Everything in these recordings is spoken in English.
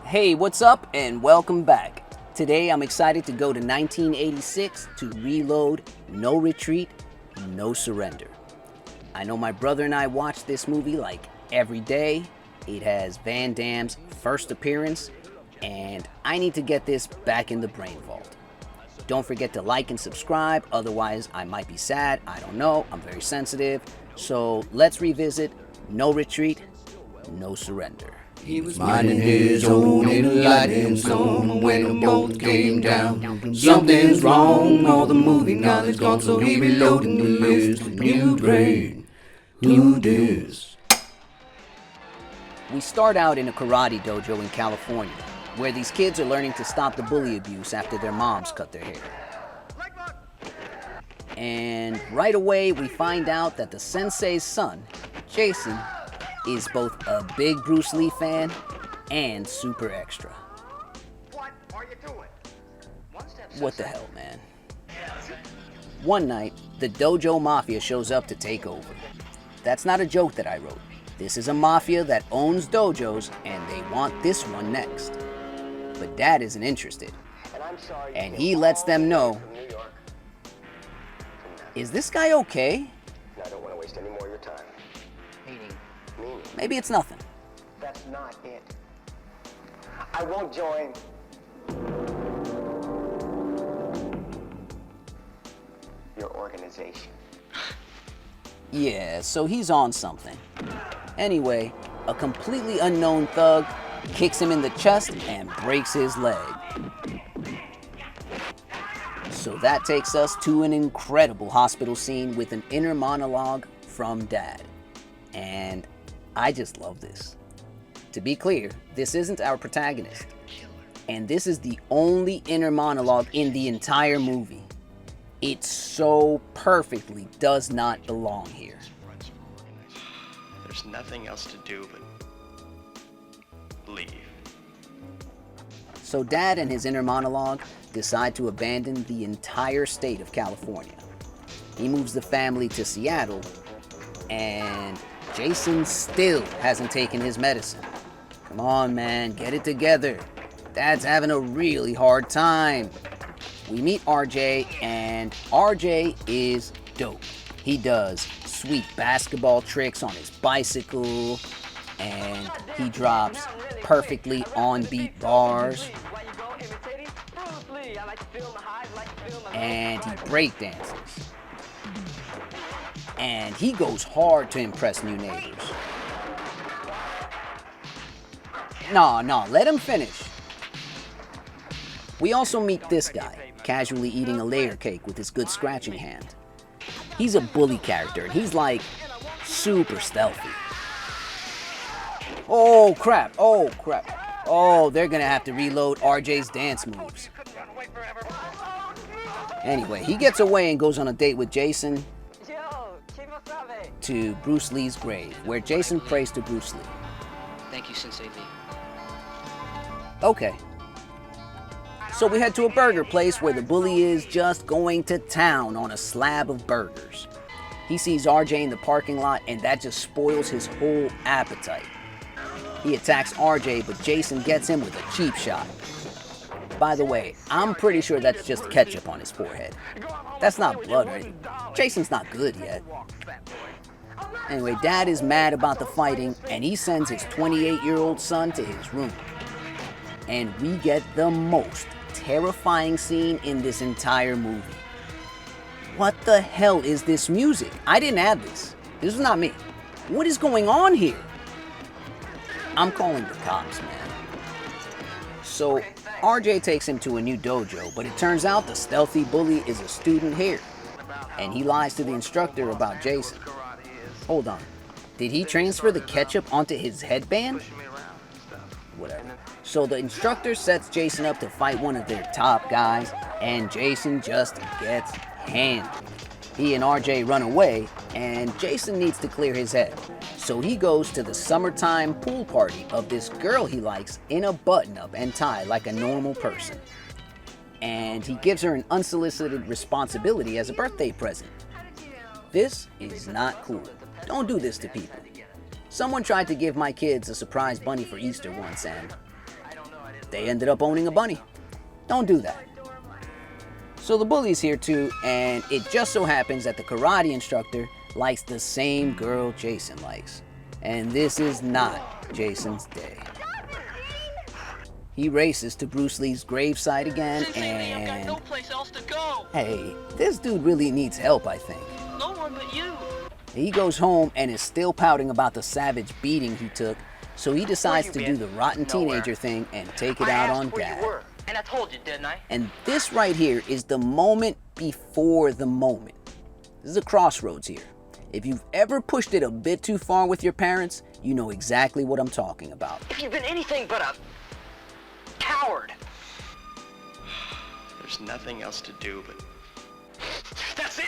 Hey, what's up and welcome back. Today I'm excited to go to 1986 to reload No Retreat, No Surrender. I know my brother and I watch this movie like every day. It has Van Damme's first appearance, and I need to get this back in the brain vault. Don't forget to like and subscribe, otherwise I might be sad, I don't know, I'm very sensitive. So let's revisit No Retreat, No Surrender. He was minding his own little lightning storm when them both came down. Something's wrong, all the movie knowledge gone, so he reloading the list. The new brain, who dis? We start out in a karate dojo in California, where these kids are learning to stop the bully abuse after their moms cut their hair. And right away we find out that the sensei's son, Jason, is both a big Bruce Lee fan and super extra. What are you doing? What the hell, man? One night, the dojo mafia shows up to take over. That's not a joke that I wrote. This is a mafia that owns dojos and they want this one next. But Dad isn't interested. And he lets them know, is this guy okay? I don't want to waste any more of your time. Meaning? Maybe it's nothing. That's not it. I won't join. Your organization. Yeah, so he's on something. Anyway, a completely unknown thug kicks him in the chest and breaks his leg. So that takes us to an incredible hospital scene with an inner monologue from Dad. And I just love this. To be clear, this isn't our protagonist. And this is the only inner monologue in the entire movie. It so perfectly does not belong here. There's nothing else to do but leave. So Dad and his inner monologue decide to abandon the entire state of California. He moves the family to Seattle, and Jason still hasn't taken his medicine. Come on, man, get it together. Dad's having a really hard time. We meet RJ, and RJ is dope. He does sweet basketball tricks on his bicycle, and he drops perfectly on-beat bars, and he breakdances. And he goes hard to impress new neighbors. No, let him finish. We also meet this guy, casually eating a layer cake with his good scratching hand. He's a bully character, and he's like super stealthy. Oh crap. Oh, they're gonna have to reload RJ's dance moves. Anyway, he gets away and goes on a date with Jason to Bruce Lee's grave, where Jason prays to Bruce Lee. Thank you, Sensei Lee. Okay. So we head to a burger place where the bully is just going to town on a slab of burgers. He sees RJ in the parking lot, and that just spoils his whole appetite. He attacks RJ, but Jason gets him with a cheap shot. By the way, I'm pretty sure that's just ketchup on his forehead. That's not blood, right? Jason's not good yet. Anyway, Dad is mad about the fighting, and he sends his 28-year-old son to his room. And we get the most terrifying scene in this entire movie. What the hell is this music? I didn't add this. This is not me. What is going on here? I'm calling the cops, man. So, RJ takes him to a new dojo, but it turns out the stealthy bully is a student here. And he lies to the instructor about Jason. Hold on. Did he transfer the ketchup onto his headband? Whatever. So the instructor sets Jason up to fight one of their top guys, and Jason just gets handled. He and RJ run away, and Jason needs to clear his head. So he goes to the summertime pool party of this girl he likes in a button-up and tie like a normal person. And he gives her an unsolicited responsibility as a birthday present. This is not cool. Don't do this to people. Someone tried to give my kids a surprise bunny for Easter once, and they ended up owning a bunny. Don't do that. So the bully's here too, and it just so happens that the karate instructor likes the same girl Jason likes. And this is not Jason's day. He races to Bruce Lee's gravesite again, and I've got no place else to go. hey, this dude really needs help, I think. No one but you. He goes home and is still pouting about the savage beating he took, so he decides to do the rotten teenager thing and take it out on Dad. And I told you, didn't I? And this right here is the moment before the moment. This is a crossroads here. If you've ever pushed it a bit too far with your parents, you know exactly what I'm talking about. If you've been anything but a coward. There's nothing else to do but... That's it.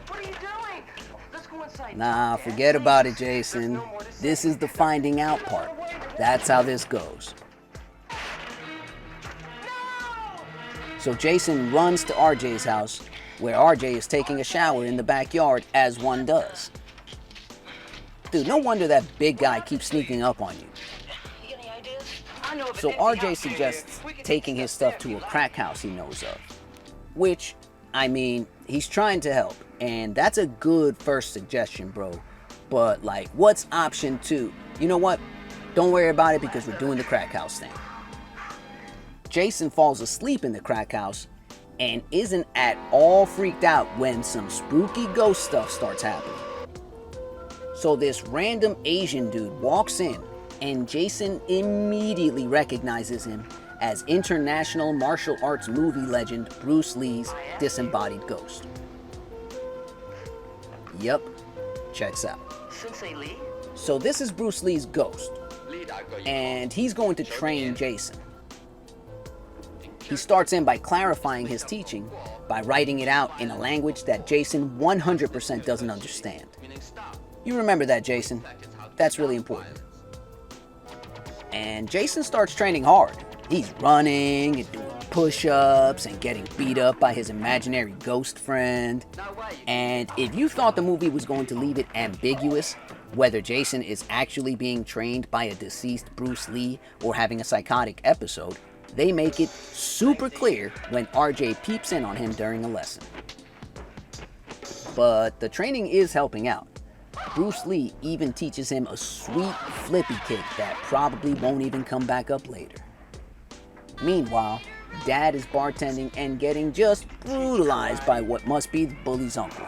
What are you doing? Let's go inside. Nah, forget about it, Jason. This is the finding out part. That's how this goes. So Jason runs to RJ's house, where RJ is taking a shower in the backyard, as one does. Dude, no wonder that big guy keeps sneaking up on you. You got any ideas? I know of an So empty RJ house suggests we can taking his stuff to a crack house he knows of. Which, I mean, he's trying to help. And that's a good first suggestion, bro. But, like, what's option 2? You know what? Don't worry about it because we're doing the crack house thing. Jason falls asleep in the crack house and isn't at all freaked out when some spooky ghost stuff starts happening. So this random Asian dude walks in and Jason immediately recognizes him as international martial arts movie legend Bruce Lee's disembodied ghost. Yep, checks out. Sensei Lee? So this is Bruce Lee's ghost, and he's going to train Jason. He starts in by clarifying his teaching by writing it out in a language that Jason 100% doesn't understand. You remember that, Jason. That's really important. And Jason starts training hard. He's running and doing push-ups and getting beat up by his imaginary ghost friend. And if you thought the movie was going to leave it ambiguous whether Jason is actually being trained by a deceased Bruce Lee or having a psychotic episode, they make it super clear when RJ peeps in on him during a lesson. But the training is helping out. Bruce Lee even teaches him a sweet flippy kick that probably won't even come back up later. Meanwhile, Dad is bartending and getting just brutalized by what must be the bully's uncle.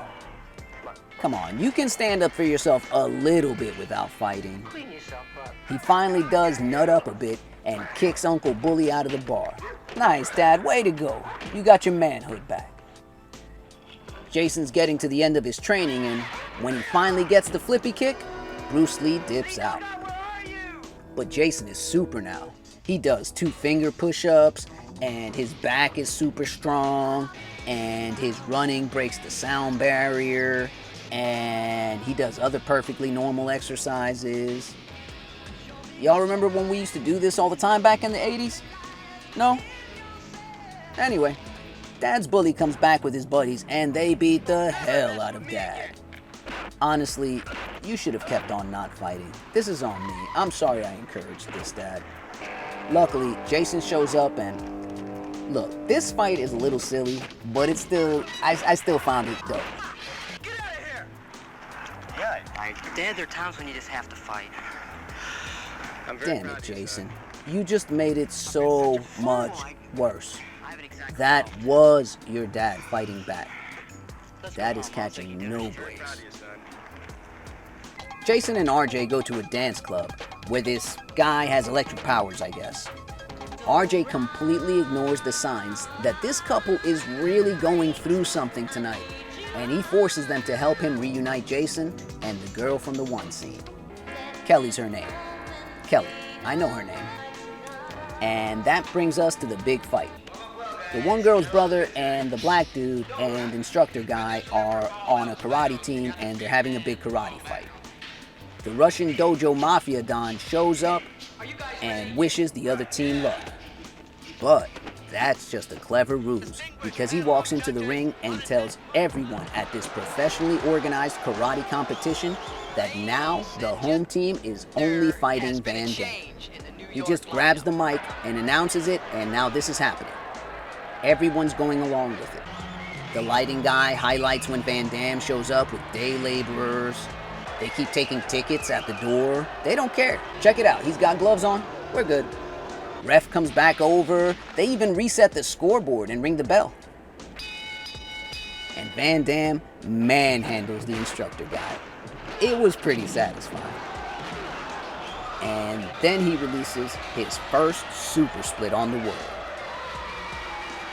Come on, you can stand up for yourself a little bit without fighting. Clean yourself up. He finally does nut up a bit and kicks Uncle Bully out of the bar. Nice, Dad, way to go. You got your manhood back. Jason's getting to the end of his training, and when he finally gets the flippy kick, Bruce Lee dips out. But Jason is super now. He does 2-finger push-ups, and his back is super strong, and his running breaks the sound barrier, and he does other perfectly normal exercises. Y'all remember when we used to do this all the time back in the 80s? No? Anyway, Dad's bully comes back with his buddies and they beat the hell out of Dad. Honestly, you should have kept on not fighting. This is on me. I'm sorry I encouraged this, Dad. Luckily, Jason shows up and... Look, this fight is a little silly, but it's still... I still found it dope. Get out of here! Yeah, Dad, there are times when you just have to fight. I'm very Damn proud it, of you, Jason. son. You just made it so much worse. That was your dad fighting back. Dad is catching no breaks. Jason and RJ go to a dance club where this guy has electric powers, I guess. RJ completely ignores the signs that this couple is really going through something tonight, and he forces them to help him reunite Jason and the girl from the one scene. Kelly's her name. Kelly, I know her name. And that brings us to the big fight. The one girl's brother and the black dude and instructor guy are on a karate team and they're having a big karate fight. The Russian dojo mafia don shows up and wishes the other team luck. But that's just a clever ruse because he walks into the ring and tells everyone at this professionally organized karate competition that now the home team is only fighting Van Damme. He just grabs the mic and announces it, and now this is happening. Everyone's going along with it. The lighting guy highlights when Van Damme shows up with day laborers. They keep taking tickets at the door. They don't care. Check it out. He's got gloves on. We're good. Ref comes back over. They even reset the scoreboard and ring the bell. And Van Damme manhandles the instructor guy. It was pretty satisfying. And then he releases his first super split on the world.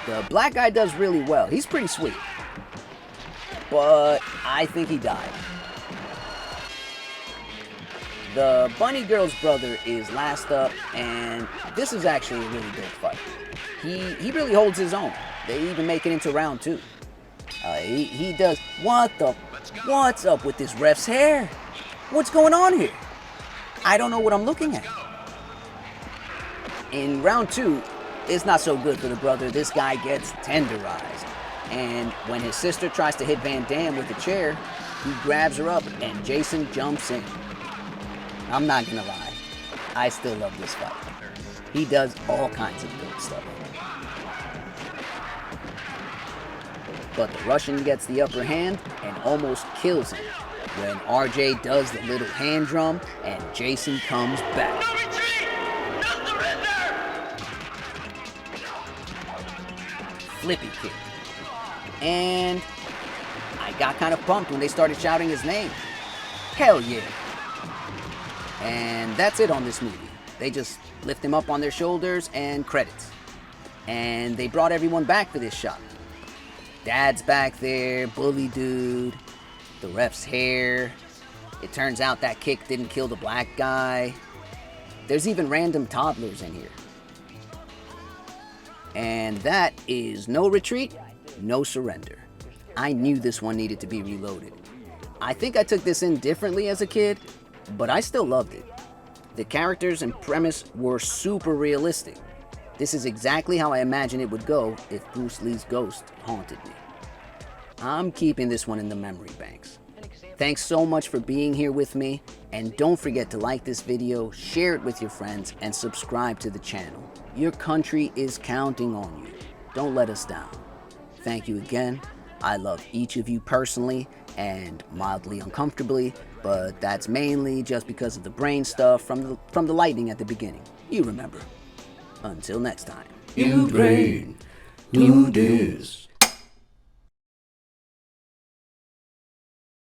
The black guy does really well. He's pretty sweet. But I think he died. The bunny girl's brother is last up, and this is actually a really good fight. He really holds his own. They even make it into round 2. He does. What's up with this ref's hair? What's going on here? I don't know what I'm looking at. In round 2, it's not so good for the brother. This guy gets tenderized. And when his sister tries to hit Van Damme with a chair, he grabs her up and Jason jumps in. I'm not gonna lie, I still love this fight. He does all kinds of good stuff. But the Russian gets the upper hand and almost kills him when RJ does the little hand drum and Jason comes back. No retreat! No surrender! Flippy kick. And I got kind of pumped when they started shouting his name. Hell yeah. And that's it on this movie. They just lift him up on their shoulders and credits. And they brought everyone back for this shot. Dad's back there, bully dude, the ref's hair. It turns out that kick didn't kill the black guy. There's even random toddlers in here. And that is no retreat, no surrender. I knew this one needed to be reloaded. I think I took this in differently as a kid, but I still loved it. The characters and premise were super realistic. This is exactly how I imagined it would go if Bruce Lee's ghost haunted me. I'm keeping this one in the memory banks. Thanks so much for being here with me, and don't forget to like this video, share it with your friends, and subscribe to the channel. Your country is counting on you. Don't let us down. Thank you again. I love each of you personally and mildly uncomfortably, but that's mainly just because of the brain stuff from the lightning at the beginning. You remember. Until next time. You brain, do this.